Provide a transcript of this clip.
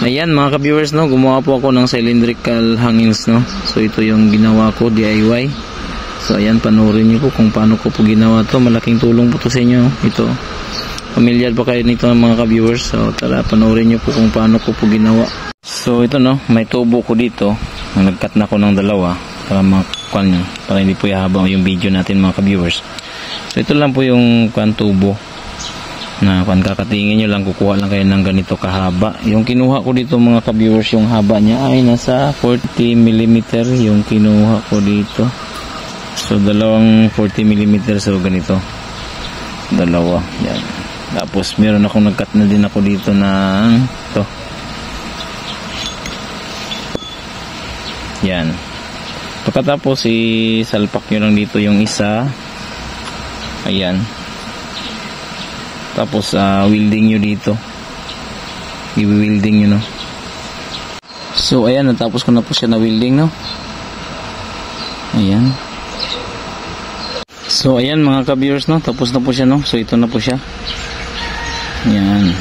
Ayan mga ka-viewers, no, gumawa po ako ng cylindrical hangings, no. So ito yung ginawa ko, DIY. So ayan, panoorin niyo po kung paano ko po ginawa to. Malaking tulong po to sa inyo. Ito, familiar pa kayo nito mga ka-viewers. So tara, panoorin niyo po kung paano ko po ginawa. So ito, no, may tubo ko dito. Nag-cut na ko ng dalawa para makuha nyo, para hindi po ihaba yung video natin mga ka-viewers. So ito lang po yung tubo na kakatingin nyo lang, kukuha lang kayo ng ganito kahaba. Yung kinuha ko dito mga ka-viewers, yung haba niya ay nasa 40 mm yung kinuha ko dito. So dalawang 40 mm, so ganito, dalawa, yan. Tapos meron akong nag-cut na din ako dito ng to, yan. Pagkatapos isalpak nyo lang dito yung isa, ayan. Tapos welding nyo dito, i-welding nyo, no. So ayan, natapos ko na po siya na welding, no. Ayan. So ayan mga ka-viewers, no, tapos na po siya, no. So ito na po siya, ayan.